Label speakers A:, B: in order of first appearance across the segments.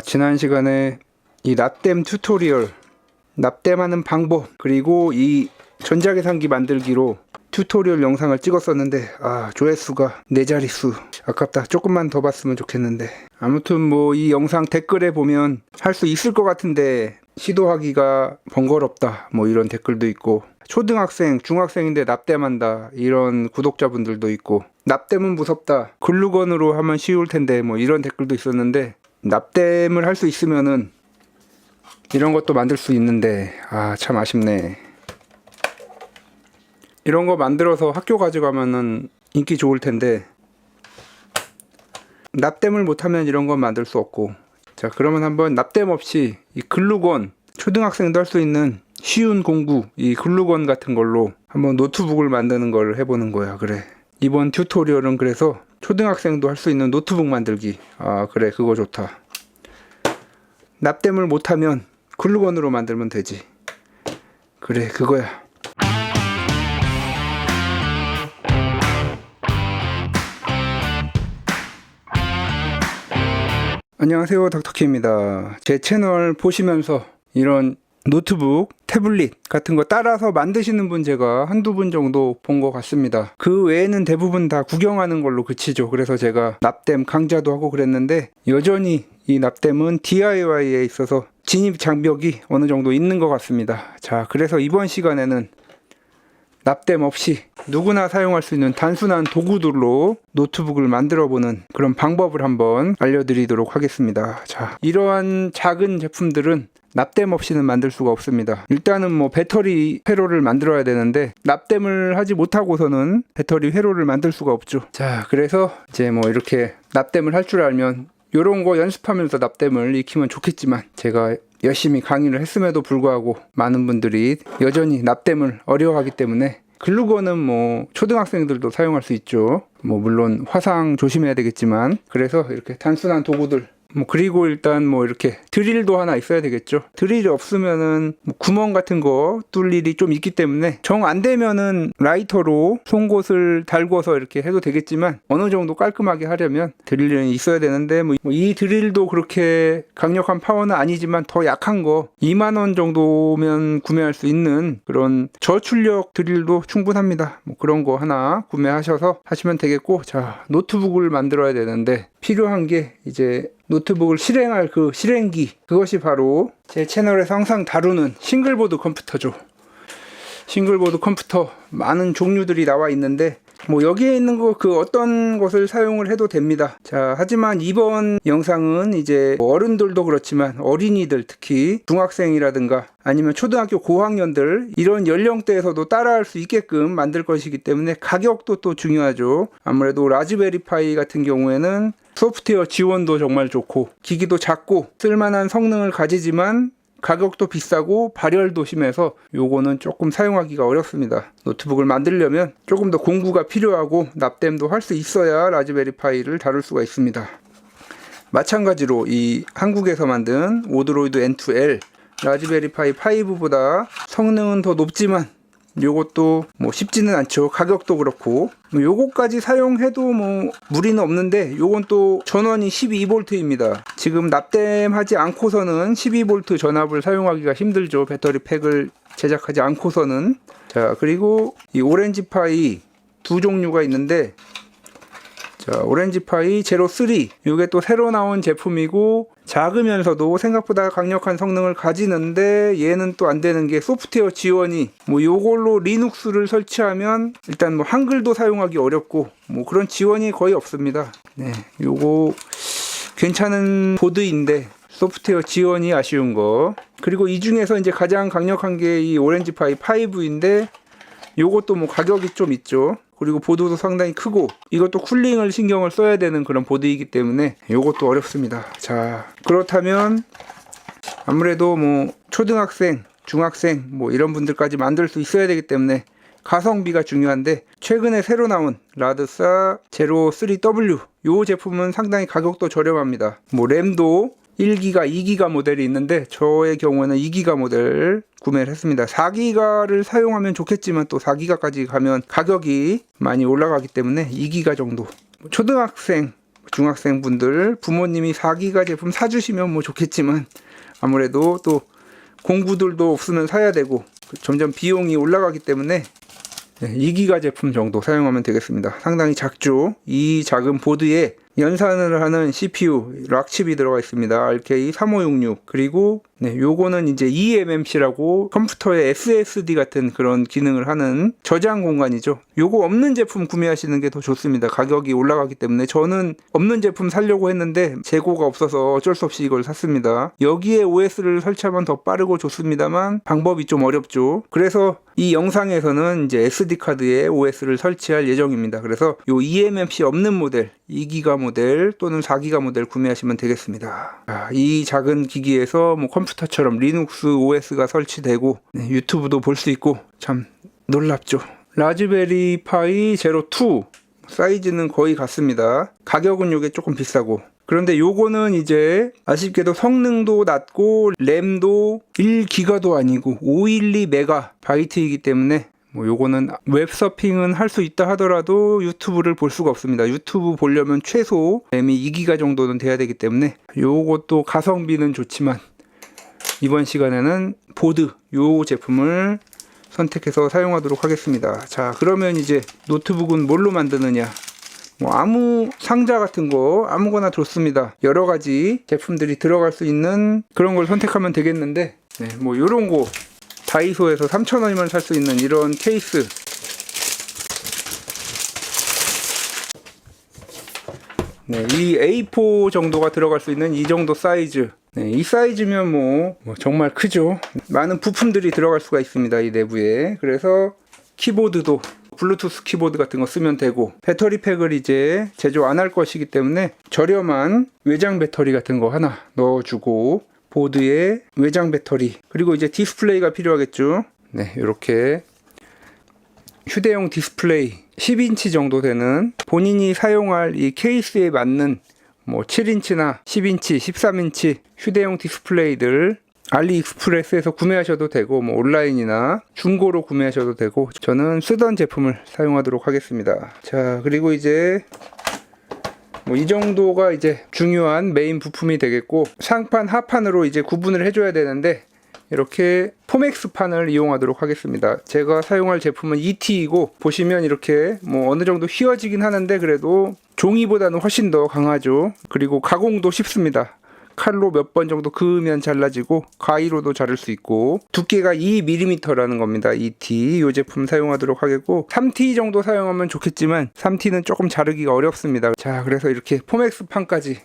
A: 지난 시간에 이 납땜 튜토리얼, 납땜하는 방법, 그리고 이 전자계산기 만들기로 튜토리얼 영상을 찍었었는데 조회수가 4자릿수. 아깝다. 조금만 더 봤으면 좋겠는데. 아무튼 뭐 이 영상 댓글에 보면 할 수 있을 것 같은데 시도하기가 번거롭다, 뭐 이런 댓글도 있고, 초등학생, 중학생인데 납땜한다, 이런 구독자분들도 있고, 납땜은 무섭다, 글루건으로 하면 쉬울 텐데, 뭐 이런 댓글도 있었는데, 납땜을 할 수 있으면은 이런 것도 만들 수 있는데 참 아쉽네. 이런 거 만들어서 학교 가져가면은 인기 좋을 텐데 납땜을 못하면 이런 건 만들 수 없고. 자, 그러면 한번 납땜 없이 이 글루건, 초등학생도 할 수 있는 쉬운 공구, 이 글루건 같은 걸로 한번 노트북을 만드는 걸 해보는 거야. 그래, 이번 튜토리얼은 그래서 초등학생도 할 수 있는 노트북 만들기. 그래, 그거 좋다. 납땜을 못하면 글루건으로 만들면 되지. 그래, 그거야. 안녕하세요, 닥터키입니다. 제 채널 보시면서 이런 노트북, 태블릿 같은 거 따라서 만드시는 분 제가 한두 분 정도 본 것 같습니다. 그 외에는 대부분 다 구경하는 걸로 그치죠. 그래서 제가 납땜 강좌도 하고 그랬는데, 여전히 이 납땜은 DIY에 있어서 진입 장벽이 어느 정도 있는 것 같습니다. 자, 그래서 이번 시간에는 납땜 없이 누구나 사용할 수 있는 단순한 도구들로 노트북을 만들어보는 그런 방법을 한번 알려드리도록 하겠습니다. 자, 이러한 작은 제품들은 납땜 없이는 만들 수가 없습니다. 일단은 뭐 배터리 회로를 만들어야 되는데, 납땜을 하지 못하고서는 배터리 회로를 만들 수가 없죠. 자, 그래서 이제 뭐 이렇게 납땜을 할 줄 알면 요런 거 연습하면서 납땜을 익히면 좋겠지만, 제가 열심히 강의를 했음에도 불구하고 많은 분들이 여전히 납땜을 어려워하기 때문에, 글루건은 뭐 초등학생들도 사용할 수 있죠. 뭐 물론 화상 조심해야 되겠지만, 그래서 이렇게 단순한 도구들, 그리고 일단 뭐 이렇게 드릴도 하나 있어야 되겠죠. 드릴이 없으면은 뭐 구멍 같은 거 뚫을 일이 좀 있기 때문에, 정 안 되면은 라이터로 송곳을 달궈서 이렇게 해도 되겠지만, 어느 정도 깔끔하게 하려면 드릴은 있어야 되는데, 뭐 이 드릴도 그렇게 강력한 파워는 아니지만 더 약한 거 2만원 정도면 구매할 수 있는 그런 저출력 드릴도 충분합니다. 뭐 그런 거 하나 구매하셔서 하시면 되겠고. 자, 노트북을 만들어야 되는데 필요한 게 이제 노트북을 실행할 그 실행기, 그것이 바로 제 채널에서 항상 다루는 싱글보드 컴퓨터죠. 싱글보드 컴퓨터 많은 종류들이 나와 있는데, 뭐 여기에 있는 거 그 어떤 것을 사용을 해도 됩니다. 자, 하지만 이번 영상은 이제 어른들도 그렇지만 어린이들, 특히 중학생이라든가 아니면 초등학교 고학년들, 이런 연령대에서도 따라할 수 있게끔 만들 것이기 때문에 가격도 또 중요하죠. 아무래도 라즈베리파이 같은 경우에는 소프트웨어 지원도 정말 좋고, 기기도 작고 쓸만한 성능을 가지지만 가격도 비싸고 발열도 심해서 요거는 조금 사용하기가 어렵습니다. 노트북을 만들려면 조금 더 공부가 필요하고 납땜도 할 수 있어야 라즈베리파이를 다룰 수가 있습니다. 마찬가지로 이 한국에서 만든 오드로이드 N2L, 라즈베리파이 5보다 성능은 더 높지만 요것도 뭐 쉽지는 않죠. 가격도 그렇고. 요거까지 사용해도 뭐 무리는 없는데, 요건 또 전원이 12V입니다. 지금 납땜하지 않고서는 12V 전압을 사용하기가 힘들죠. 배터리 팩을 제작하지 않고서는. 자, 그리고 이 오렌지파이 두 종류가 있는데, 자, 오렌지파이 제로 3, 이게 또 새로 나온 제품이고, 작으면서도 생각보다 강력한 성능을 가지는데, 얘는 또 안 되는 게 소프트웨어 지원이, 뭐 요걸로 리눅스를 설치하면 일단 뭐 한글도 사용하기 어렵고, 뭐 그런 지원이 거의 없습니다. 네, 요거 괜찮은 보드인데 소프트웨어 지원이 아쉬운 거. 그리고 이 중에서 이제 가장 강력한 게 이 오렌지파이 5인데, 요것도 뭐 가격이 좀 있죠. 그리고 보드도 상당히 크고, 이것도 쿨링을 신경을 써야 되는 그런 보드이기 때문에 이것도 어렵습니다. 자, 그렇다면 아무래도 뭐 초등학생, 중학생 뭐 이런 분들까지 만들 수 있어야 되기 때문에 가성비가 중요한데, 최근에 새로 나온 라드사 제로 3W, 요 제품은 상당히 가격도 저렴합니다. 뭐 램도 1기가, 2기가 모델이 있는데, 저의 경우에는 2기가 모델 구매를 했습니다. 4기가를 사용하면 좋겠지만 또 4기가까지 가면 가격이 많이 올라가기 때문에 2기가 정도. 초등학생 중학생분들 부모님이 4기가 제품 사주시면 뭐 좋겠지만 아무래도 또 공구들도 없으면 사야 되고 점점 비용이 올라가기 때문에 2기가 제품 정도 사용하면 되겠습니다. 상당히 작죠. 이 작은 보드에 연산을 하는 CPU 락칩이 들어가 있습니다. RK3566. 그리고 요거는 이제 eMMC라고 컴퓨터에 SSD 같은 그런 기능을 하는 저장 공간이죠. 요거 없는 제품 구매하시는 게 더 좋습니다. 가격이 올라가기 때문에 저는 없는 제품 사려고 했는데 재고가 없어서 어쩔 수 없이 이걸 샀습니다. 여기에 OS를 설치하면 더 빠르고 좋습니다만 방법이 좀 어렵죠. 그래서 이 영상에서는 이제 SD카드에 OS를 설치할 예정입니다. 그래서 요 eMMC 없는 모델 2기가 모델 또는 4기가 모델 구매하시면 되겠습니다. 이 작은 기기에서 뭐 컴퓨터처럼 리눅스 OS가 설치되고 유튜브도 볼 수 있고 참 놀랍죠. 라즈베리 파이 제로 2 사이즈는 거의 같습니다. 가격은 요게 조금 비싸고 그런데 요거는 이제 아쉽게도 성능도 낮고 램도 1기가도 아니고 512MB이기 때문에 뭐 요거는 웹서핑은 할 수 있다 하더라도 유튜브를 볼 수가 없습니다. 유튜브 보려면 최소 램이 2기가 정도는 돼야 되기 때문에 요것도 가성비는 좋지만 이번 시간에는 보드 요 제품을 선택해서 사용하도록 하겠습니다. 자, 그러면 이제 노트북은 뭘로 만드느냐? 뭐 아무 상자 같은 거 아무거나 좋습니다. 여러 가지 제품들이 들어갈 수 있는 그런 걸 선택하면 되겠는데 뭐 요런 거 다이소에서 3,000원이면 살 수 있는 이런 케이스 이 A4 정도가 들어갈 수 있는 이 정도 사이즈 이 사이즈면 뭐 정말 크죠. 많은 부품들이 들어갈 수가 있습니다. 이 내부에. 그래서 키보드도 블루투스 키보드 같은 거 쓰면 되고 배터리팩을 이제 제조 안 할 것이기 때문에 저렴한 외장 배터리 같은 거 하나 넣어주고 보드에 외장 배터리 그리고 이제 디스플레이가 필요하겠죠. 이렇게 휴대용 디스플레이 10인치 정도 되는 본인이 사용할 이 케이스에 맞는 뭐 7인치나 10인치, 13인치 휴대용 디스플레이들 알리익스프레스에서 구매하셔도 되고 뭐 온라인이나 중고로 구매하셔도 되고 저는 쓰던 제품을 사용하도록 하겠습니다. 자, 그리고 이제 뭐 이 정도가 이제 중요한 메인 부품이 되겠고 상판, 하판으로 이제 구분을 해줘야 되는데 이렇게 포맥스 판을 이용하도록 하겠습니다. 제가 사용할 제품은 ET이고 보시면 이렇게 뭐 어느 정도 휘어지긴 하는데 그래도 종이보다는 훨씬 더 강하죠. 그리고 가공도 쉽습니다. 칼로 몇 번 정도 그으면 잘라지고 가위로도 자를 수 있고 두께가 2mm라는 겁니다. ET 이 제품 사용하도록 하겠고 3T 정도 사용하면 좋겠지만 3T는 조금 자르기가 어렵습니다. 자, 그래서 이렇게 포맥스 판까지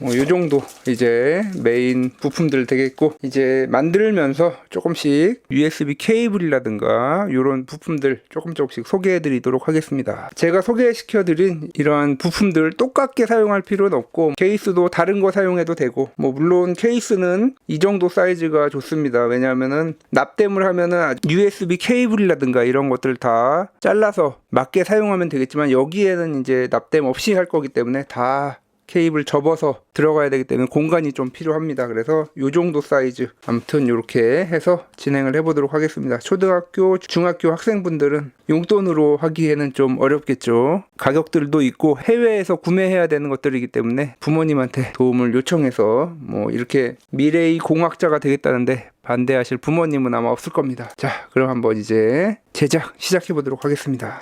A: 이 정도 이제 메인 부품들 되겠고 이제 만들면서 조금씩 USB 케이블이라든가 이런 부품들 조금씩 소개해 드리도록 하겠습니다. 제가 소개시켜 드린 이러한 부품들 똑같게 사용할 필요는 없고 케이스도 다른 거 사용해도 되고 뭐 물론 케이스는 이 정도 사이즈가 좋습니다. 왜냐하면은 납땜을 하면은 USB 케이블이라든가 이런 것들 다 잘라서 맞게 사용하면 되겠지만 여기에는 이제 납땜 없이 할 거기 때문에 다 케이블 접어서 들어가야 되기 때문에 공간이 좀 필요합니다. 그래서 이 정도 사이즈 아무튼 이렇게 해서 진행을 해보도록 하겠습니다. 초등학교, 중학교 학생분들은 용돈으로 하기에는 좀 어렵겠죠. 가격들도 있고 해외에서 구매해야 되는 것들이기 때문에 부모님한테 도움을 요청해서 뭐 이렇게 미래의 공학자가 되겠다는데 반대하실 부모님은 아마 없을 겁니다. 자, 그럼 한번 이제 제작 시작해 보도록 하겠습니다.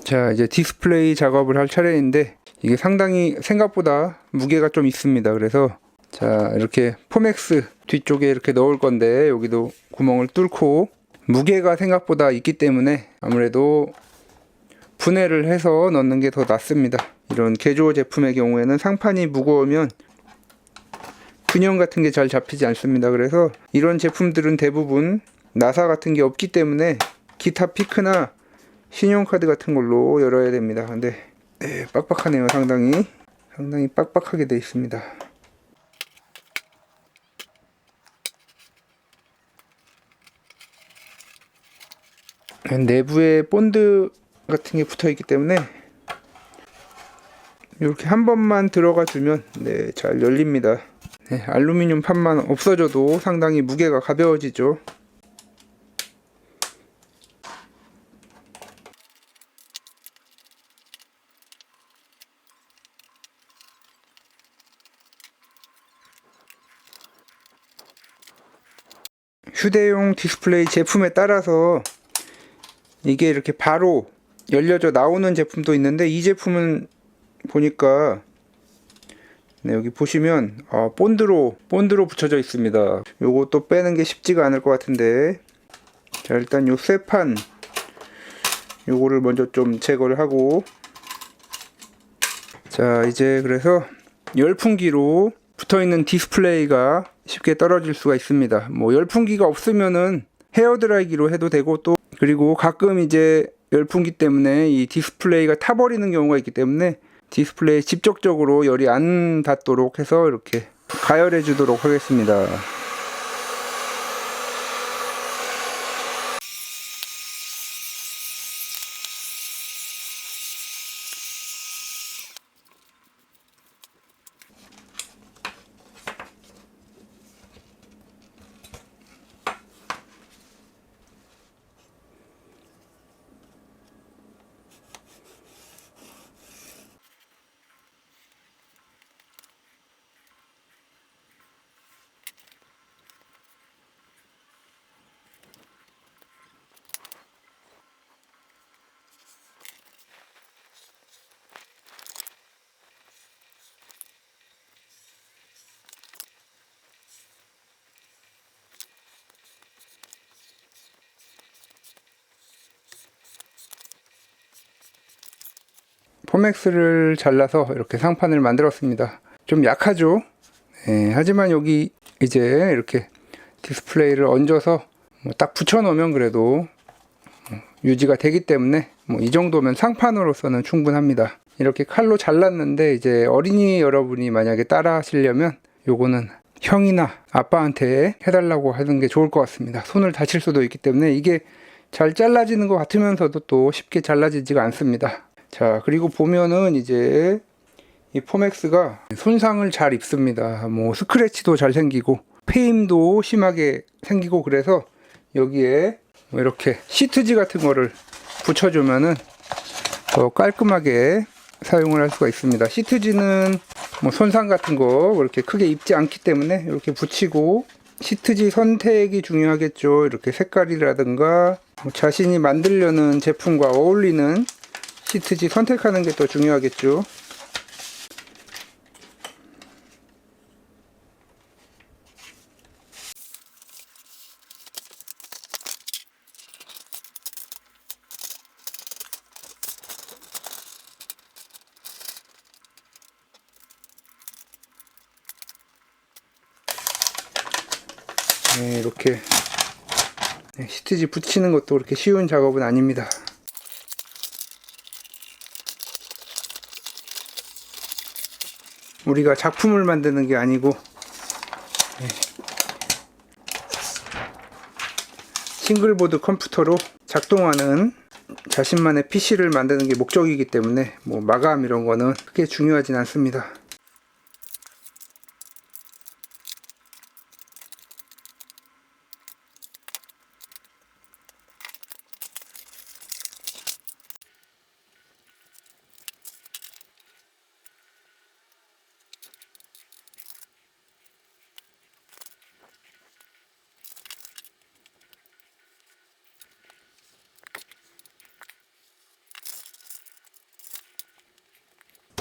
A: 자, 이제 디스플레이 작업을 할 차례인데 이게 상당히 생각보다 무게가 좀 있습니다. 그래서 자, 이렇게 포맥스 뒤쪽에 이렇게 넣을 건데 여기도 구멍을 뚫고 무게가 생각보다 있기 때문에 아무래도 분해를 해서 넣는 게 더 낫습니다. 이런 개조 제품의 경우에는 상판이 무거우면 균형 같은 게 잘 잡히지 않습니다. 그래서 이런 제품들은 대부분 나사 같은 게 없기 때문에 기타 피크나 신용카드 같은 걸로 열어야 됩니다. 근데 빡빡하네요. 상당히 빡빡하게 되어 있습니다. 내부에 본드 같은 게 붙어 있기 때문에 이렇게 한 번만 들어가 주면 잘 열립니다. 알루미늄 판만 없어져도 상당히 무게가 가벼워지죠. 휴대용 디스플레이 제품에 따라서 이게 이렇게 바로 열려져 나오는 제품도 있는데, 이 제품은 보니까 네, 여기 보시면 본드로 붙여져 있습니다. 요것도 빼는 게 쉽지가 않을 것 같은데, 자, 일단 요 쇠판 요거를 먼저 좀 제거를 하고, 자, 이제 그래서 열풍기로 붙어있는 디스플레이가 쉽게 떨어질 수가 있습니다. 뭐 열풍기가 없으면은 헤어드라이기로 해도 되고, 또 그리고 가끔 이제 열풍기 때문에 이 디스플레이가 타버리는 경우가 있기 때문에 디스플레이에 직접적으로 열이 안 닿도록 해서 이렇게 가열해 주도록 하겠습니다. 포맥스를 잘라서 이렇게 상판을 만들었습니다. 좀 약하죠? 네, 하지만 여기 이제 이렇게 디스플레이를 얹어서 딱 붙여 놓으면 그래도 유지가 되기 때문에 이 정도면 상판으로서는 충분합니다. 이렇게 칼로 잘랐는데, 이제 어린이 여러분이 만약에 따라 하시려면 요거는 형이나 아빠한테 해달라고 하는 게 좋을 것 같습니다. 손을 다칠 수도 있기 때문에 이게 잘 잘라지는 것 같으면서도 또 쉽게 잘라지지가 않습니다. 자, 그리고 보면은 이제 이 포맥스가 손상을 잘 입습니다. 뭐 스크래치도 잘 생기고 페임도 심하게 생기고, 그래서 여기에 이렇게 시트지 같은 거를 붙여주면은 더 깔끔하게 사용을 할 수가 있습니다. 시트지는 뭐 손상 같은 거 그렇게 크게 입지 않기 때문에 이렇게 붙이고, 시트지 선택이 중요하겠죠. 이렇게 색깔이라든가 자신이 만들려는 제품과 어울리는 시트지 선택하는 게 더 중요하겠죠. 네, 이렇게 시트지 붙이는 것도 그렇게 쉬운 작업은 아닙니다. 우리가 작품을 만드는 게 아니고 싱글보드 컴퓨터로 작동하는 자신만의 PC를 만드는 게 목적이기 때문에 뭐 마감 이런 거는 크게 중요하진 않습니다.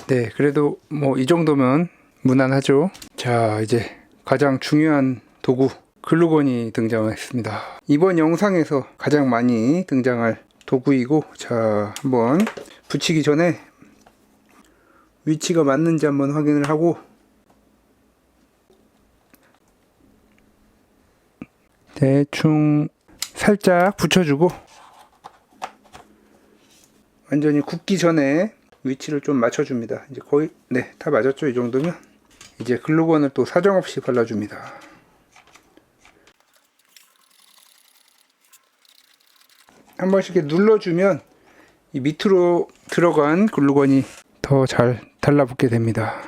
A: 네, 그래도 뭐 이 정도면 무난하죠. 자, 이제 가장 중요한 도구 글루건이 등장했습니다. 이번 영상에서 가장 많이 등장할 도구이고, 자, 한번 붙이기 전에 위치가 맞는지 한번 확인을 하고, 대충 살짝 붙여주고, 완전히 굳기 전에 위치를 좀 맞춰줍니다. 이제 거의 다 맞았죠. 이 정도면 이제 글루건을 또 사정없이 발라줍니다. 한 번씩 이렇게 눌러주면 이 밑으로 들어간 글루건이 더 잘 달라붙게 됩니다.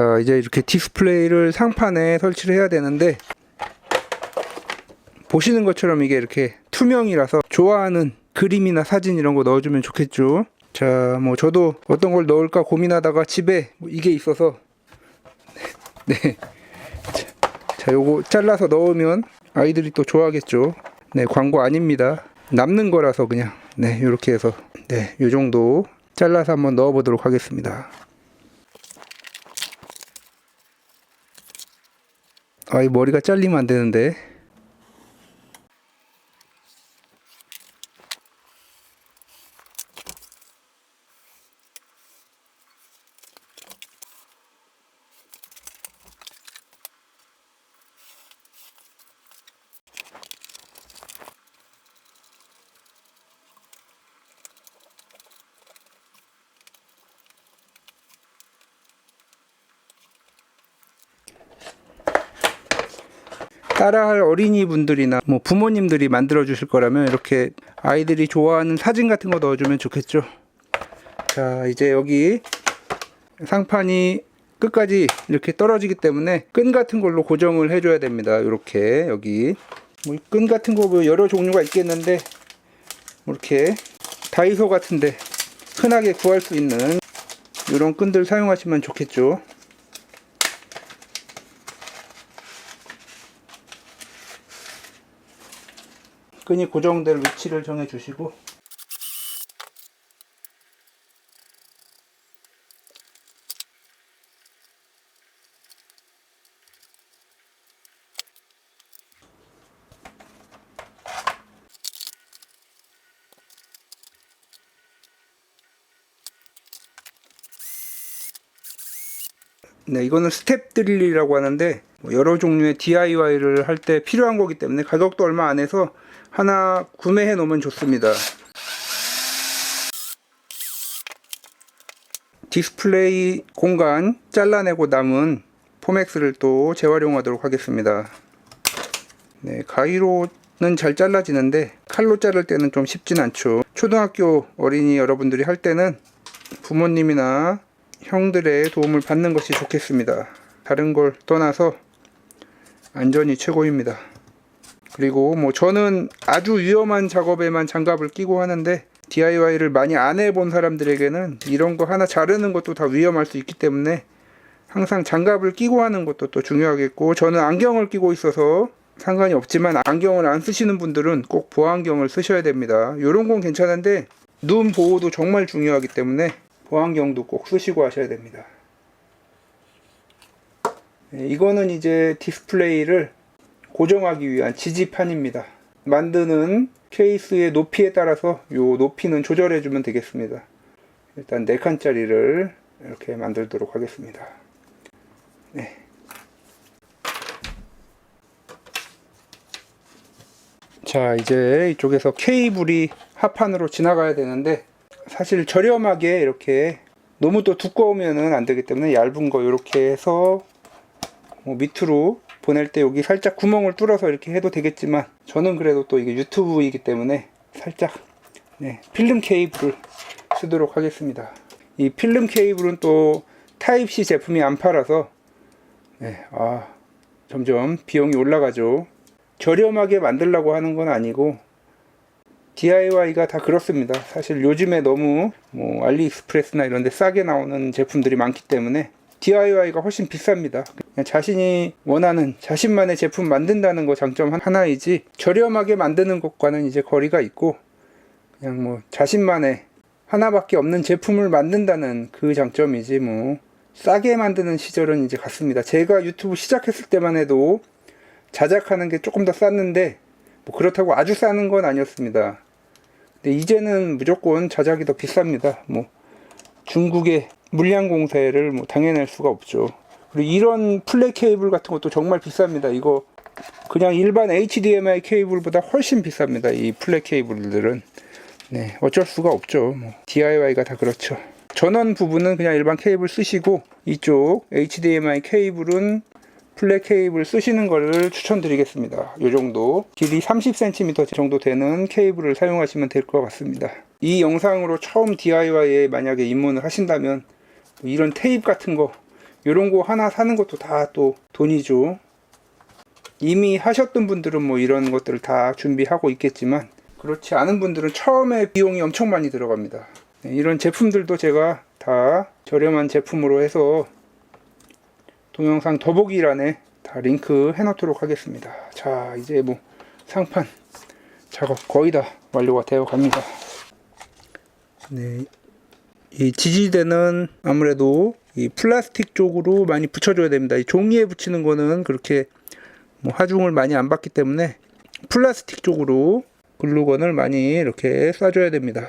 A: 자, 이제 이렇게 디스플레이를 상판에 설치를 해야 되는데, 보시는 것처럼 이게 이렇게 투명이라서 좋아하는 그림이나 사진 이런 거 넣어주면 좋겠죠. 자, 뭐 저도 어떤 걸 넣을까 고민하다가 집에 뭐 이게 있어서 네. 자, 요거 잘라서 넣으면 아이들이 또 좋아하겠죠. 네, 광고 아닙니다. 남는 거라서 그냥 네, 요렇게 해서 네, 요 정도 잘라서 한번 넣어 보도록 하겠습니다. 아, 이 머리가 잘리면 안 되는데. 따라할 어린이분들이나 뭐 부모님들이 만들어 주실 거라면 이렇게 아이들이 좋아하는 사진 같은 거 넣어주면 좋겠죠. 자, 이제 여기 상판이 끝까지 이렇게 떨어지기 때문에 끈 같은 걸로 고정을 해줘야 됩니다. 이렇게 여기 뭐 끈 같은 거 뭐 여러 종류가 있겠는데 이렇게 다이소 같은데 흔하게 구할 수 있는 이런 끈들 사용하시면 좋겠죠. 끈이 고정될 위치를 정해 주시고, 네, 이거는 스텝 드릴이라고 하는데 여러 종류의 DIY를 할 때 필요한 거기 때문에 가격도 얼마 안 해서 하나 구매해 놓으면 좋습니다. 디스플레이 공간 잘라내고 남은 포맥스를 또 재활용하도록 하겠습니다. 네, 가위로는 잘 잘라지는데 칼로 자를 때는 좀 쉽진 않죠. 초등학교 어린이 여러분들이 할 때는 부모님이나 형들의 도움을 받는 것이 좋겠습니다. 다른 걸 떠나서 안전이 최고입니다. 그리고 뭐 저는 아주 위험한 작업에만 장갑을 끼고 하는데 DIY를 많이 안 해본 사람들에게는 이런 거 하나 자르는 것도 다 위험할 수 있기 때문에 항상 장갑을 끼고 하는 것도 또 중요하겠고, 저는 안경을 끼고 있어서 상관이 없지만 안경을 안 쓰시는 분들은 꼭 보안경을 쓰셔야 됩니다. 이런 건 괜찮은데 눈 보호도 정말 중요하기 때문에 보안경도 꼭 쓰시고 하셔야 됩니다. 네, 이거는 이제 디스플레이를 고정하기 위한 지지판입니다. 만드는 케이스의 높이에 따라서 이 높이는 조절해 주면 되겠습니다. 일단 4칸짜리를 이렇게 만들도록 하겠습니다. 네. 자, 이제 이쪽에서 케이블이 하판으로 지나가야 되는데, 사실 저렴하게 이렇게 너무 또 두꺼우면 안 되기 때문에 얇은 거 이렇게 해서 뭐 밑으로 보낼 때 여기 살짝 구멍을 뚫어서 이렇게 해도 되겠지만, 저는 그래도 또 이게 유튜브이기 때문에 살짝 네, 필름 케이블을 쓰도록 하겠습니다. 이 필름 케이블은 또 타입C 제품이 안 팔아서 네, 점점 비용이 올라가죠. 저렴하게 만들려고 하는 건 아니고 DIY가 다 그렇습니다. 사실 요즘에 너무 뭐 알리익스프레스나 이런 데 싸게 나오는 제품들이 많기 때문에 DIY가 훨씬 비쌉니다. 그냥 자신이 원하는 자신만의 제품 만든다는 거 장점 하나이지, 저렴하게 만드는 것과는 이제 거리가 있고, 그냥 뭐 자신만의 하나밖에 없는 제품을 만든다는 그 장점이지, 뭐 싸게 만드는 시절은 이제 갔습니다. 제가 유튜브 시작했을 때만 해도 자작하는 게 조금 더 쌌는데 뭐 그렇다고 아주 싸는 건 아니었습니다. 근데 이제는 무조건 자작이 더 비쌉니다. 뭐 중국의 물량 공세를 뭐 당해낼 수가 없죠. 그리고 이런 플랫 케이블 같은 것도 정말 비쌉니다. 이거 그냥 일반 HDMI 케이블보다 훨씬 비쌉니다. 이 플랫 케이블들은. 네, 어쩔 수가 없죠. 뭐 DIY가 다 그렇죠. 전원 부분은 그냥 일반 케이블 쓰시고, 이쪽 HDMI 케이블은 플랫 케이블 쓰시는 것을 추천드리겠습니다. 이 정도 길이 30cm 정도 되는 케이블을 사용하시면 될 것 같습니다. 이 영상으로 처음 DIY에 만약에 입문을 하신다면 이런 테이프 같은 거 이런 거 하나 사는 것도 다 또 돈이죠. 이미 하셨던 분들은 뭐 이런 것들을 다 준비하고 있겠지만 그렇지 않은 분들은 처음에 비용이 엄청 많이 들어갑니다. 네, 이런 제품들도 제가 다 저렴한 제품으로 해서 동영상 더보기란에 다 링크 해놓도록 하겠습니다. 자, 이제 뭐 상판 작업 거의 다 완료가 되어 갑니다. 네, 이 지지대는 아무래도 이 플라스틱 쪽으로 많이 붙여줘야 됩니다. 이 종이에 붙이는 거는 그렇게 뭐 하중을 많이 안 받기 때문에 플라스틱 쪽으로 글루건을 많이 이렇게 쏴줘야 됩니다.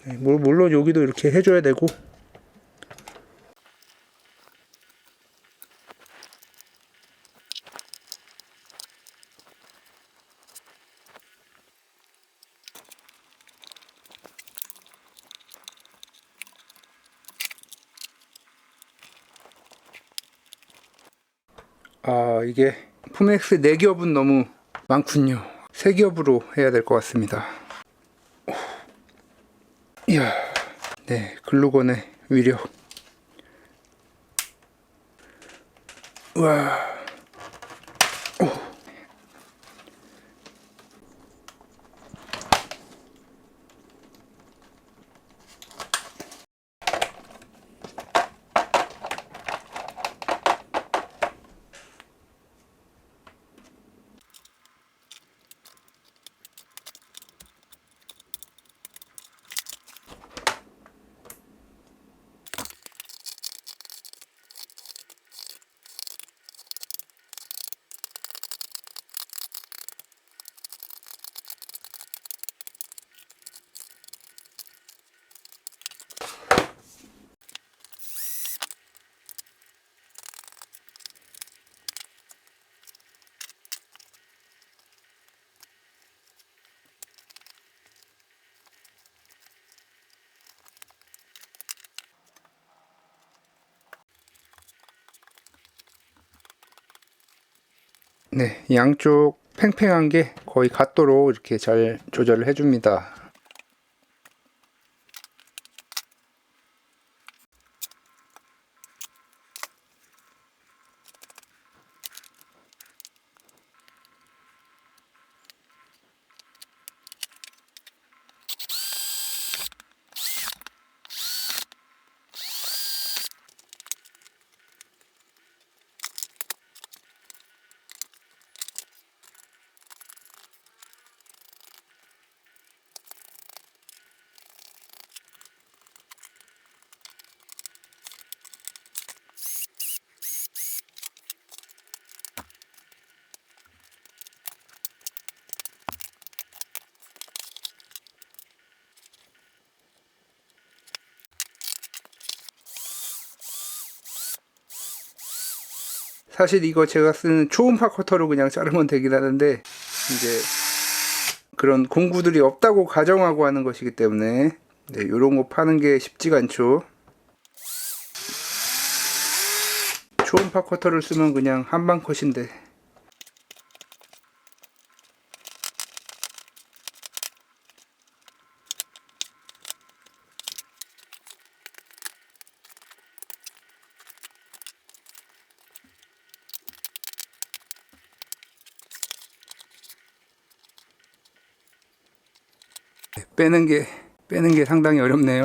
A: 네, 물론 여기도 이렇게 해줘야 되고. 아, 이게 푸맥스 4겹은 너무 많군요. 3겹으로 해야 될 것 같습니다. 이야, 네, 글루건의 위력. 우와. 네, 양쪽 팽팽한 게 거의 같도록 이렇게 잘 조절을 해줍니다. 사실 이거 제가 쓰는 초음파 커터로 그냥 자르면 되긴 하는데 이제 그런 공구들이 없다고 가정하고 하는 것이기 때문에 네, 이런 거 파는 게 쉽지가 않죠. 초음파 커터를 쓰면 그냥 한방 컷인데. 빼는 게 상당히 어렵네요.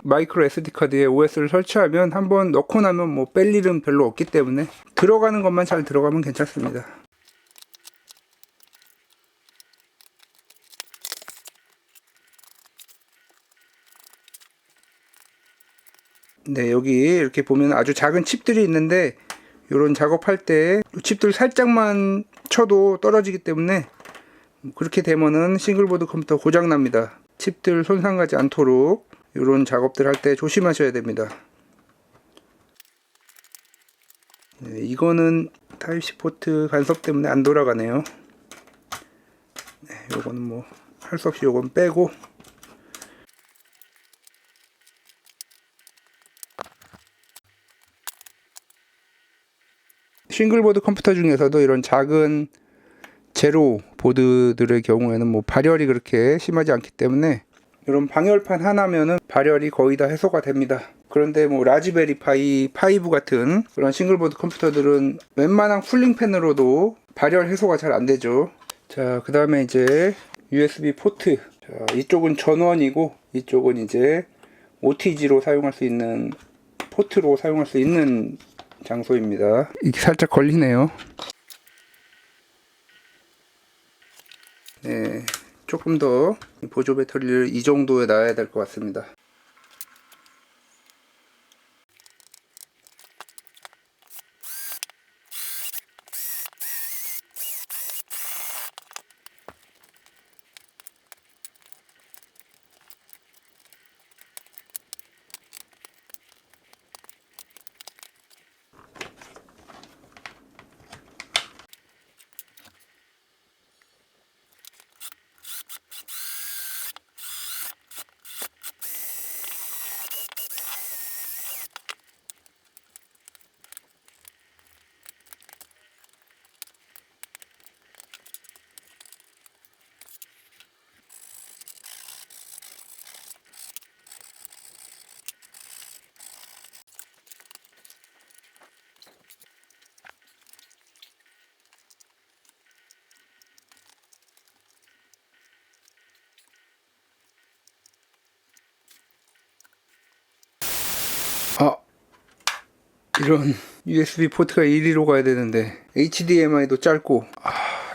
A: 마이크로 SD 카드에 OS를 설치하면 한번 넣고 나면 뭐 뺄 일은 별로 없기 때문에 들어가는 것만 잘 들어가면 괜찮습니다. 네, 여기 이렇게 보면 아주 작은 칩들이 있는데 이런 작업할 때 칩들 살짝만 쳐도 떨어지기 때문에 그렇게 되면은 싱글보드 컴퓨터 고장 납니다. 칩들 손상 가지 않도록 이런 작업들 할 때 조심하셔야 됩니다. 네, 이거는 타입C 포트 간섭 때문에 안 돌아가네요. 네, 요거는 뭐 할 수 없이 요건 빼고. 싱글보드 컴퓨터 중에서도 이런 작은 제로 보드들의 경우에는 뭐 발열이 그렇게 심하지 않기 때문에 이런 방열판 하나면은 발열이 거의 다 해소가 됩니다. 그런데 뭐 라즈베리 파이 5 같은 그런 싱글보드 컴퓨터들은 웬만한 쿨링팬으로도 발열 해소가 잘 안 되죠. 자, 그 다음에 이제 USB 포트. 자, 이쪽은 전원이고 이쪽은 이제 OTG로 사용할 수 있는 포트로 사용할 수 있는 장소입니다. 이게 살짝 걸리네요. 네, 조금 더 보조 배터리를 이 정도에 놔야 될 것 같습니다. 아, 이런 USB 포트가 이리로 가야 되는데 HDMI도 짧고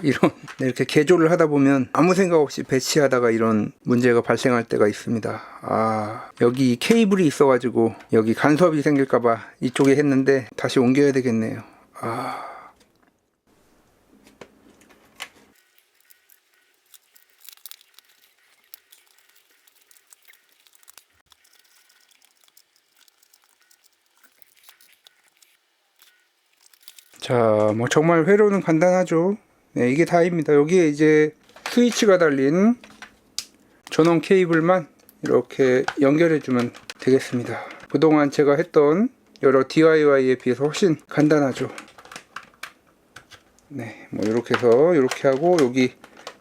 A: 이런 이렇게 개조를 하다 보면 아무 생각 없이 배치하다가 이런 문제가 발생할 때가 있습니다. 여기 케이블이 있어 가지고 여기 간섭이 생길까봐 이쪽에 했는데 다시 옮겨야 되겠네요. 자, 뭐 정말 회로는 간단하죠. 네, 이게 다입니다. 여기에 이제 스위치가 달린 전원 케이블만 이렇게 연결해주면 되겠습니다. 그동안 제가 했던 여러 DIY에 비해서 훨씬 간단하죠. 네, 뭐 이렇게 해서 이렇게 하고 여기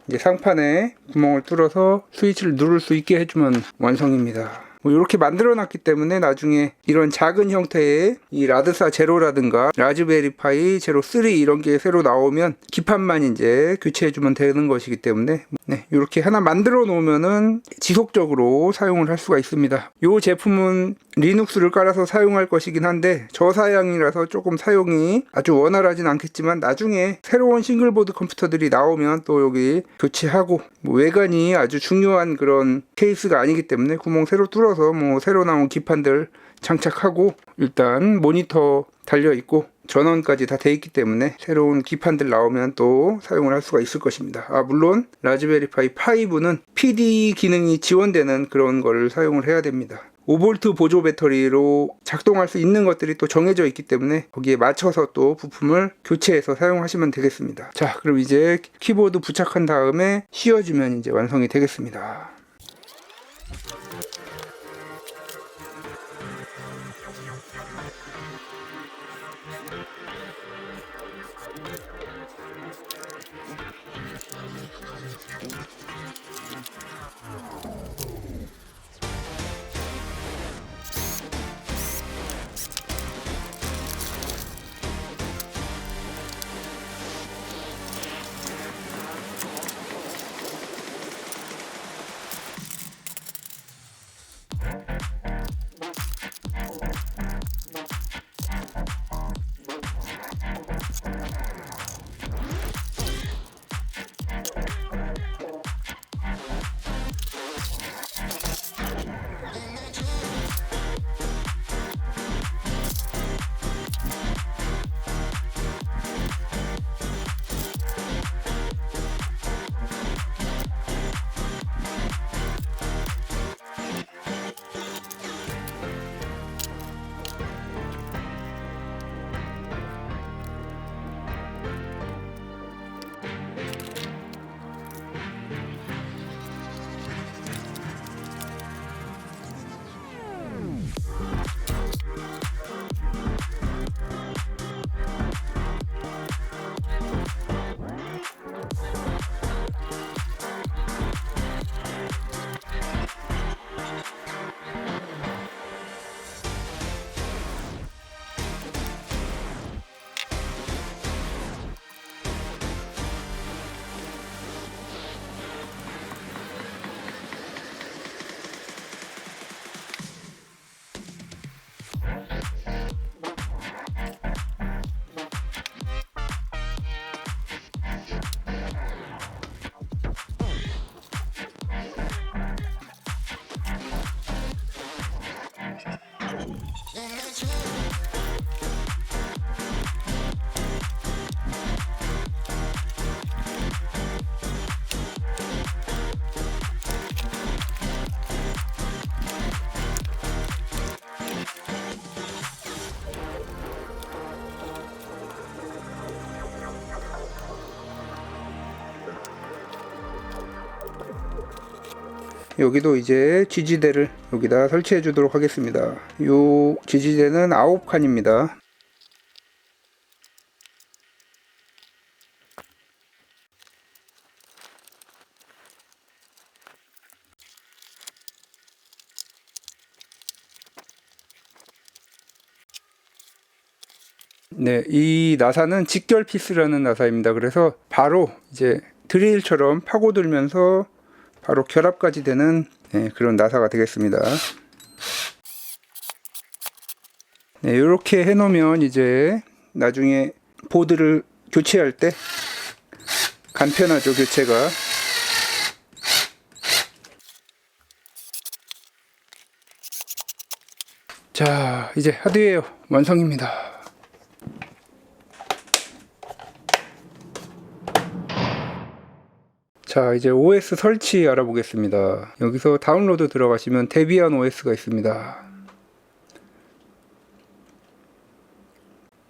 A: 이제 상판에 구멍을 뚫어서 스위치를 누를 수 있게 해주면 완성입니다. 뭐 이렇게 만들어 놨기 때문에 나중에 이런 작은 형태의 이 라드사 제로라든가 라즈베리 파이 제로 3 이런 게 새로 나오면 기판만 이제 교체해 주면 되는 것이기 때문에 네, 이렇게 하나 만들어 놓으면은 지속적으로 사용을 할 수가 있습니다. 이 제품은 리눅스를 깔아서 사용할 것이긴 한데 저사양이라서 조금 사용이 아주 원활하진 않겠지만 나중에 새로운 싱글보드 컴퓨터들이 나오면 또 여기 교체하고 뭐 외관이 아주 중요한 그런 케이스가 아니기 때문에 구멍 새로 뚫어서 뭐 새로 나온 기판들 장착하고 일단 모니터 달려 있고 전원까지 다 돼 있기 때문에 새로운 기판들 나오면 또 사용을 할 수가 있을 것입니다. 물론 라즈베리 파이 5는 PD 기능이 지원되는 그런 거를 사용을 해야 됩니다. 5V 보조 배터리로 작동할 수 있는 것들이 또 정해져 있기 때문에 거기에 맞춰서 또 부품을 교체해서 사용하시면 되겠습니다. 자, 그럼 이제 키보드 부착한 다음에 씌워주면 이제 완성이 되겠습니다. 여기도 이제 지지대를 여기다 설치해 주도록 하겠습니다. 요 지지대는 9칸입니다. 네, 이 나사는 직결 피스라는 나사입니다. 그래서 바로 이제 드릴처럼 파고들면서 바로 결합까지 되는 그런 나사가 되겠습니다. 네, 이렇게 해놓으면 이제 나중에 보드를 교체할 때 간편하죠, 교체가. 자, 이제 하드웨어 완성입니다. 자, 이제 OS 설치 알아보겠습니다. 여기서 다운로드 들어가시면 데비안 OS가 있습니다.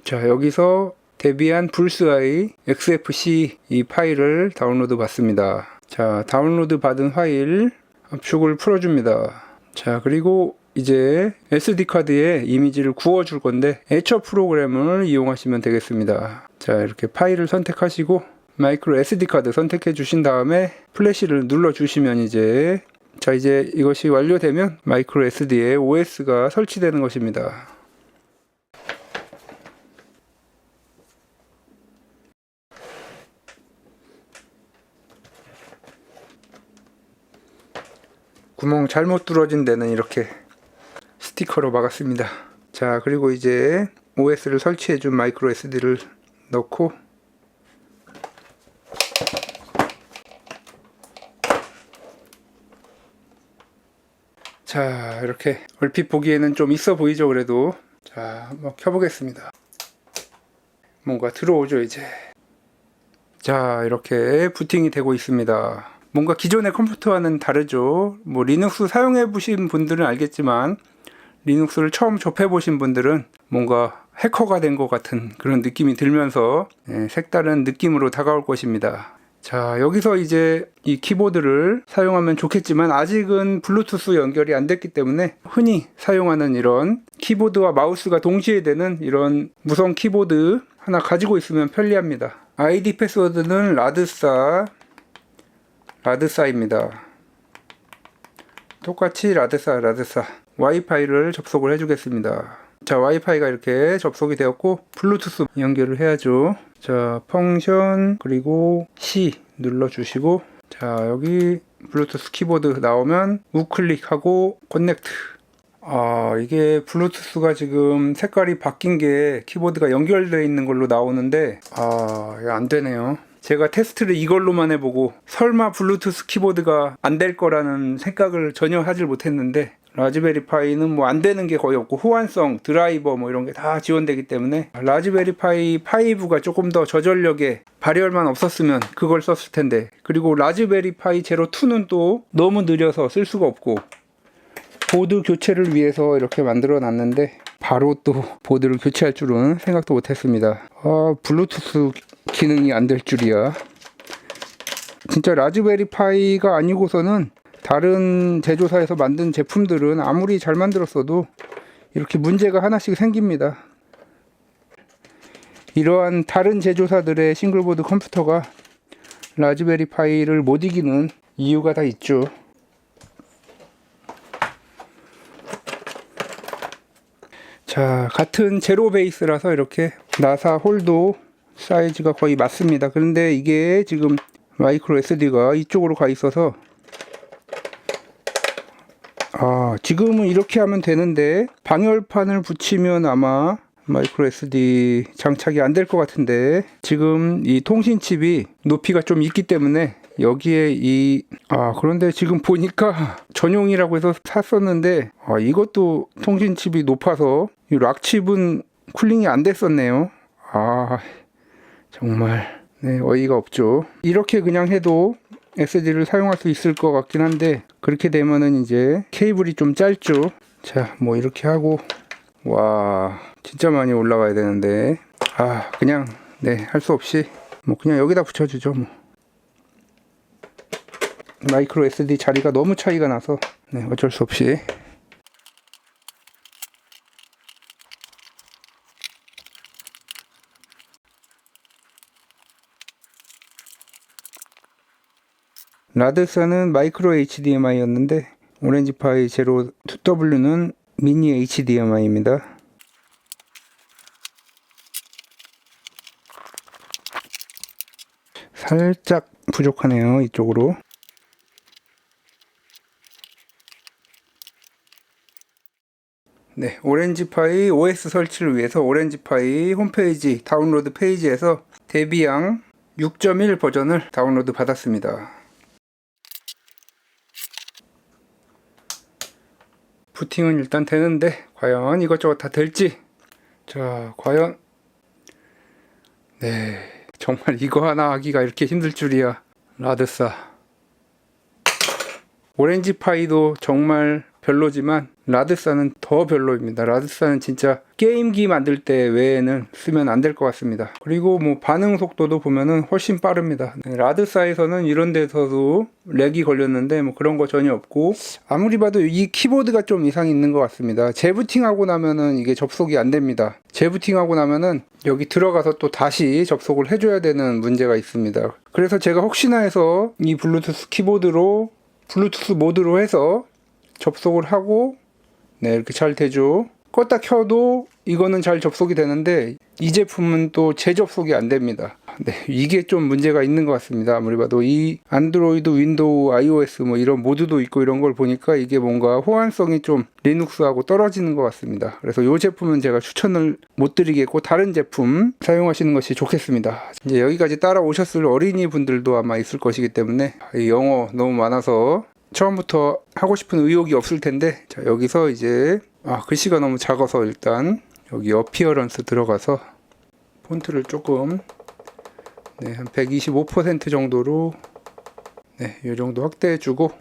A: 자, 여기서 데비안 불스아이 XFC 이 파일을 다운로드 받습니다. 자, 다운로드 받은 파일 압축을 풀어줍니다. 자, 그리고 이제 SD카드에 이미지를 구워줄 건데 에처 프로그램을 이용하시면 되겠습니다. 자, 이렇게 파일을 선택하시고 마이크로 SD카드 선택해 주신 다음에 플래시를 눌러 주시면 이제 이것이 완료되면 마이크로 SD에 OS가 설치되는 것입니다. 구멍 잘못 뚫어진 데는 이렇게 스티커로 막았습니다. 자, 그리고 이제 OS를 설치해 준 마이크로 SD를 넣고 자, 이렇게 얼핏 보기에는 좀 있어 보이죠. 그래도 자, 한번 켜보겠습니다. 뭔가 들어오죠 이제. 자, 이렇게 부팅이 되고 있습니다. 뭔가 기존의 컴퓨터와는 다르죠. 뭐 리눅스 사용해 보신 분들은 알겠지만 리눅스를 처음 접해 보신 분들은 뭔가 해커가 된 것 같은 그런 느낌이 들면서 색다른 느낌으로 다가올 것입니다. 자, 여기서 이제 이 키보드를 사용하면 좋겠지만 아직은 블루투스 연결이 안 됐기 때문에 흔히 사용하는 이런 키보드와 마우스가 동시에 되는 이런 무선 키보드 하나 가지고 있으면 편리합니다. 아이디 패스워드는 라드사입니다. 똑같이 라드사 와이파이를 접속을 해주겠습니다. 자, 와이파이가 이렇게 접속이 되었고 블루투스 연결을 해야죠. 자, 펑션 그리고 C 눌러주시고 자, 여기 블루투스 키보드 나오면 우클릭하고 커넥트. 이게 블루투스가 지금 색깔이 바뀐 게 키보드가 연결되어 있는 걸로 나오는데 이거 안 되네요. 제가 테스트를 이걸로만 해보고 설마 블루투스 키보드가 안 될 거라는 생각을 전혀 하질 못했는데 라즈베리 파이는 뭐 안 되는 게 거의 없고 호환성, 드라이버 뭐 이런 게 다 지원되기 때문에 라즈베리 파이 5가 조금 더 저전력에 발열만 없었으면 그걸 썼을 텐데, 그리고 라즈베리 파이 제로 2는 또 너무 느려서 쓸 수가 없고 보드 교체를 위해서 이렇게 만들어 놨는데 바로 또 보드를 교체할 줄은 생각도 못했습니다. 블루투스 기능이 안 될 줄이야. 진짜 라즈베리 파이가 아니고서는 다른 제조사에서 만든 제품들은 아무리 잘 만들었어도 이렇게 문제가 하나씩 생깁니다. 이러한 다른 제조사들의 싱글보드 컴퓨터가 라즈베리 파이를 못 이기는 이유가 다 있죠. 자, 같은 제로 베이스라서 이렇게 나사 홀도 사이즈가 거의 맞습니다. 그런데 이게 지금 마이크로 SD가 이쪽으로 가 있어서 지금은 이렇게 하면 되는데 방열판을 붙이면 아마 마이크로 SD 장착이 안 될 것 같은데, 지금 이 통신칩이 높이가 좀 있기 때문에 여기에 그런데 지금 보니까 전용이라고 해서 샀었는데 이것도 통신칩이 높아서 이 락칩은 쿨링이 안 됐었네요. 정말 어이가 없죠. 이렇게 그냥 해도 SD를 사용할 수 있을 것 같긴 한데 그렇게 되면은 이제 케이블이 좀 짧죠. 자, 뭐 이렇게 하고 와, 진짜 많이 올라가야 되는데 그냥 할 수 없이 뭐 그냥 여기다 붙여주죠. 뭐 마이크로 SD 자리가 너무 차이가 나서 네, 어쩔 수 없이 라드사는 마이크로 HDMI였는데 오렌지파이 제로 2W는 미니 HDMI입니다. 살짝 부족하네요, 이쪽으로. 네, 오렌지파이 OS 설치를 위해서 오렌지파이 홈페이지 다운로드 페이지에서 데비앙 6.1 버전을 다운로드 받았습니다. 부팅은 일단 되는데 과연 이것저것 다 될지. 자, 과연 네, 정말 이거 하나 하기가 이렇게 힘들 줄이야. 라드사 오렌지파이도 정말 별로지만 라드사는 더 별로입니다. 라드사는 진짜 게임기 만들 때 외에는 쓰면 안 될 것 같습니다. 그리고 뭐 반응 속도도 보면은 훨씬 빠릅니다. 네, 라드사에서는 이런 데서도 렉이 걸렸는데 뭐 그런 거 전혀 없고, 아무리 봐도 이 키보드가 좀 이상이 있는 것 같습니다. 재부팅하고 나면은 이게 접속이 안 됩니다. 재부팅하고 나면은 여기 들어가서 또 다시 접속을 해줘야 되는 문제가 있습니다. 그래서 제가 혹시나 해서 이 블루투스 키보드로 블루투스 모드로 해서 접속을 하고 네, 이렇게 잘 되죠. 껐다 켜도 이거는 잘 접속이 되는데 이 제품은 또 재접속이 안 됩니다. 네, 이게 좀 문제가 있는 것 같습니다. 아무리 봐도 이 안드로이드, 윈도우, iOS 뭐 이런 모드도 있고 이런 걸 보니까 이게 뭔가 호환성이 좀 리눅스하고 떨어지는 것 같습니다. 그래서 이 제품은 제가 추천을 못 드리겠고 다른 제품 사용하시는 것이 좋겠습니다. 이제 여기까지 따라오셨을 어린이 분들도 아마 있을 것이기 때문에 이 영어 너무 많아서 처음부터 하고 싶은 의욕이 없을 텐데, 자, 여기서 이제 글씨가 너무 작아서 일단 여기 어피어런스 들어가서 폰트를 조금 네, 한 125% 정도로 네, 이 정도 확대해 주고,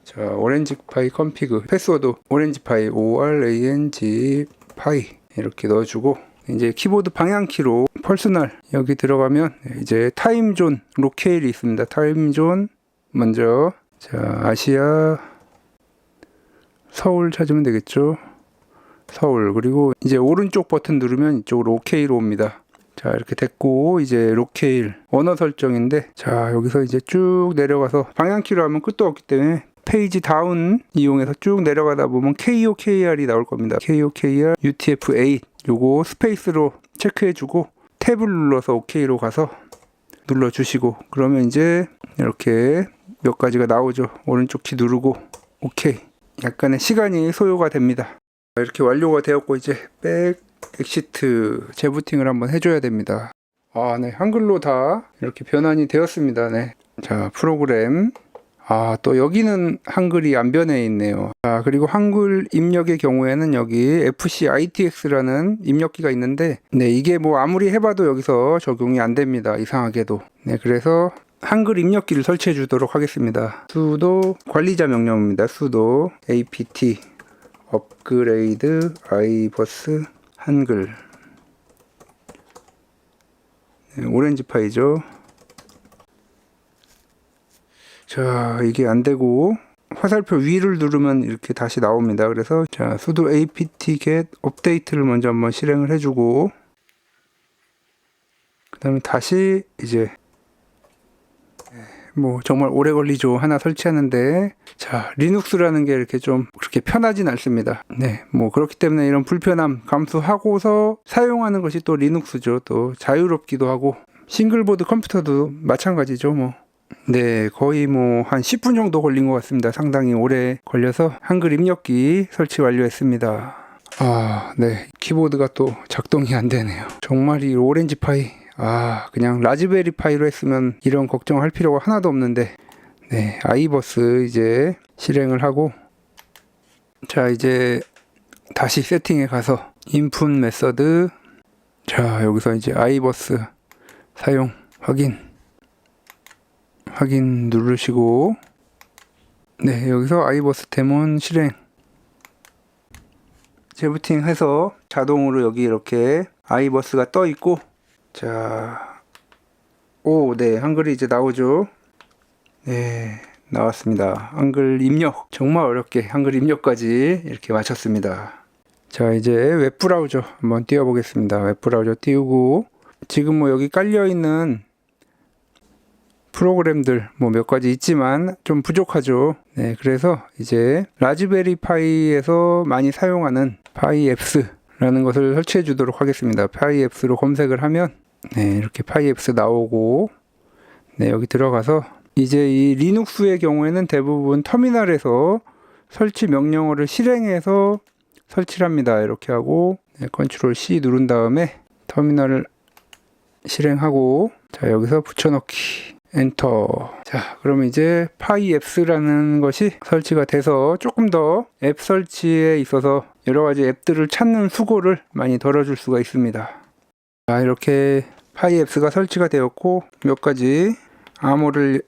A: 자, 오렌지파이 컴피그 패스워드 오렌지파이 ORANG 파이 이렇게 넣어주고, 이제 키보드 방향키로 퍼스널 여기 들어가면 이제 타임존 로케일이 있습니다. 타임존 먼저 자, 아시아 서울 찾으면 되겠죠. 서울. 그리고 이제 오른쪽 버튼 누르면 이쪽으로 OK로 옵니다. 자, 이렇게 됐고 이제 로케일 언어 설정인데, 자, 여기서 이제 쭉 내려가서 방향키로 하면 끝도 없기 때문에 페이지 다운 이용해서 쭉 내려가다 보면 KOKR이 나올 겁니다. KOKR UTF-8 요거 스페이스로 체크해주고 탭을 눌러서 OK로 가서 눌러주시고, 그러면 이제 이렇게 몇 가지가 나오죠. 오른쪽 키 누르고 OK. 약간의 시간이 소요가 됩니다. 이렇게 완료가 되었고 이제 백 엑시트 재부팅을 한번 해줘야 됩니다. 네, 한글로 다 이렇게 변환이 되었습니다. 네. 자, 프로그램. 또 여기는 한글이 안 변해 있네요. 그리고 한글 입력의 경우에는 여기 FC ITX라는 입력기가 있는데, 네, 이게 뭐 아무리 해봐도 여기서 적용이 안 됩니다. 이상하게도. 네, 그래서 한글 입력기를 설치해 주도록 하겠습니다. sudo 관리자 명령입니다. sudo apt 업그레이드 아이버스 한글. 네, 오렌지파이죠. 자, 이게 안 되고 화살표 위를 누르면 이렇게 다시 나옵니다. 그래서 자, sudo apt get 업데이트를 먼저 한번 실행을 해주고, 그 다음에 다시 이제 뭐 정말 오래 걸리죠. 하나 설치하는데. 자, 리눅스라는 게 이렇게 좀 그렇게 편하진 않습니다. 네, 뭐 그렇기 때문에 이런 불편함 감수하고서 사용하는 것이 또 리눅스죠. 또 자유롭기도 하고, 싱글보드 컴퓨터도 마찬가지죠. 뭐 네, 거의 뭐 한 10분 정도 걸린 것 같습니다. 상당히 오래 걸려서 한글 입력기 설치 완료했습니다. 네, 키보드가 또 작동이 안 되네요. 정말 이 오렌지파이 그냥 라즈베리 파이로 했으면 이런 걱정할 필요가 하나도 없는데, 네, 아이버스 이제 실행을 하고, 자, 이제 다시 세팅에 가서 인풋 메서드, 자, 여기서 이제 아이버스 사용 확인 누르시고, 네, 여기서 아이버스 데몬 실행 재부팅 해서 자동으로 여기 이렇게 아이버스가 떠 있고, 자, 네, 한글이 이제 나오죠. 네, 나왔습니다. 한글 입력. 정말 어렵게 한글 입력까지 이렇게 마쳤습니다. 자, 이제 웹브라우저 한번 띄워보겠습니다. 웹브라우저 띄우고, 지금 뭐 여기 깔려있는 프로그램들 뭐 몇 가지 있지만 좀 부족하죠. 네, 그래서 이제 라즈베리 파이에서 많이 사용하는 파이앱스라는 것을 설치해 주도록 하겠습니다. 파이앱스로 검색을 하면 네, 이렇게 파이앱스 나오고, 네, 여기 들어가서 이제 이 리눅스의 경우에는 대부분 터미널에서 설치 명령어를 실행해서 설치를 합니다. 이렇게 하고, 네, 컨트롤 C 누른 다음에 터미널을 실행하고, 자, 여기서 붙여넣기 엔터. 자, 그러면 이제 파이앱스라는 것이 설치가 돼서 조금 더 앱 설치에 있어서 여러 가지 앱들을 찾는 수고를 많이 덜어줄 수가 있습니다. 자, 이렇게 파이앱스가 설치가 되었고, 몇 가지 암호를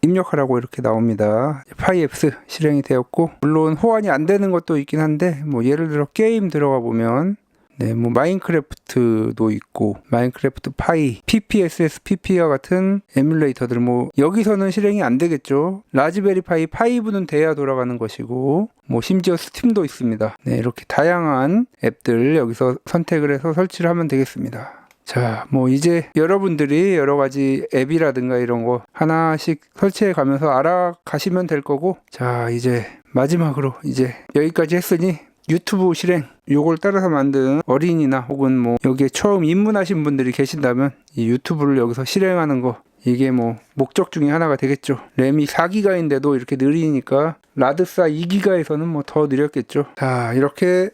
A: 입력하라고 이렇게 나옵니다. 파이앱스 실행이 되었고, 물론 호환이 안 되는 것도 있긴 한데, 뭐 예를 들어 게임 들어가 보면 네, 뭐 마인크래프트도 있고, 마인크래프트 파이, PPSS, PP와 같은 에뮬레이터들, 뭐 여기서는 실행이 안 되겠죠. 라즈베리 파이 5는 돼야 돌아가는 것이고, 뭐 심지어 스팀도 있습니다. 네, 이렇게 다양한 앱들 여기서 선택을 해서 설치를 하면 되겠습니다. 자, 뭐 이제 여러분들이 여러 가지 앱이라든가 이런 거 하나씩 설치해 가면서 알아가시면 될 거고, 자, 이제 마지막으로 이제 여기까지 했으니 유튜브 실행, 요걸 따라서 만든 어린이나 혹은 뭐 여기에 처음 입문하신 분들이 계신다면 이 유튜브를 여기서 실행하는 거, 이게 뭐 목적 중에 하나가 되겠죠. 램이 4기가인데도 이렇게 느리니까 라드사 2기가에서는 뭐 더 느렸겠죠. 자, 이렇게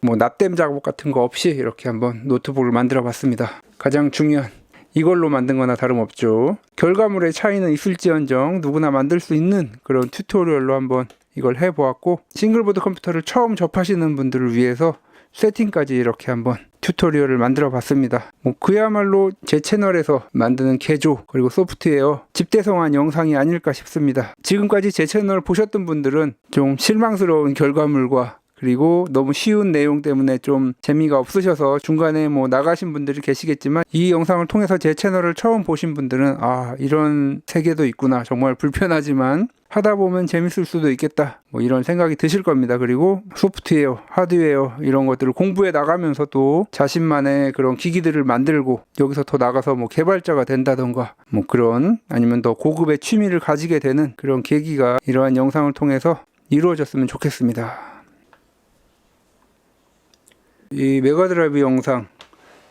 A: 뭐 납땜 작업 같은 거 없이 이렇게 한번 노트북을 만들어 봤습니다. 가장 중요한 이걸로 만든 거나 다름없죠. 결과물의 차이는 있을지언정 누구나 만들 수 있는 그런 튜토리얼로 한번 이걸 해보았고, 싱글보드 컴퓨터를 처음 접하시는 분들을 위해서 세팅까지 이렇게 한번 튜토리얼을 만들어 봤습니다. 뭐 그야말로 제 채널에서 만드는 개조 그리고 소프트웨어 집대성한 영상이 아닐까 싶습니다. 지금까지 제 채널을 보셨던 분들은 좀 실망스러운 결과물과 그리고 너무 쉬운 내용 때문에 좀 재미가 없으셔서 중간에 뭐 나가신 분들이 계시겠지만, 이 영상을 통해서 제 채널을 처음 보신 분들은 아, 이런 세계도 있구나, 정말 불편하지만 하다 보면 재밌을 수도 있겠다, 뭐 이런 생각이 드실 겁니다. 그리고 소프트웨어, 하드웨어 이런 것들을 공부해 나가면서 또 자신만의 그런 기기들을 만들고 여기서 더 나가서 뭐 개발자가 된다던가 뭐 그런, 아니면 더 고급의 취미를 가지게 되는 그런 계기가 이러한 영상을 통해서 이루어졌으면 좋겠습니다. 이 메가드라이브 영상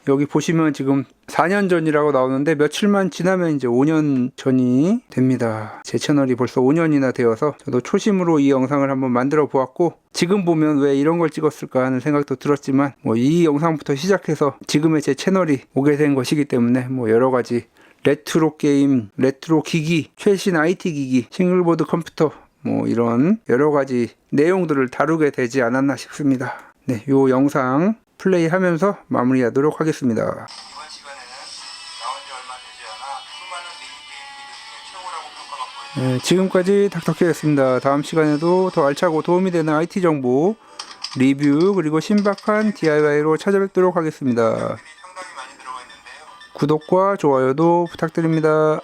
A: 여기 보시면 지금 4년 전이라고 나오는데 며칠만 지나면 이제 5년 전이 됩니다. 제 채널이 벌써 5년이나 되어서 저도 초심으로 이 영상을 한번 만들어 보았고, 지금 보면 왜 이런 걸 찍었을까 하는 생각도 들었지만, 뭐 이 영상부터 시작해서 지금의 제 채널이 오게 된 것이기 때문에 뭐 여러 가지 레트로 게임, 레트로 기기, 최신 IT 기기, 싱글보드 컴퓨터 뭐 이런 여러 가지 내용들을 다루게 되지 않았나 싶습니다. 네, 요 영상 플레이하면서 마무리하도록 하겠습니다. 이번 시간에는 나온 지 얼마 되지 않아 수많은 미니게임 비디오 중에 최고라고 평가받고 있는, 지금까지 닥터케였습니다. 다음 시간에도 더 알차고 도움이 되는 IT 정보, 리뷰 그리고 신박한 DIY로 찾아뵙도록 하겠습니다. 구독과 좋아요도 부탁드립니다.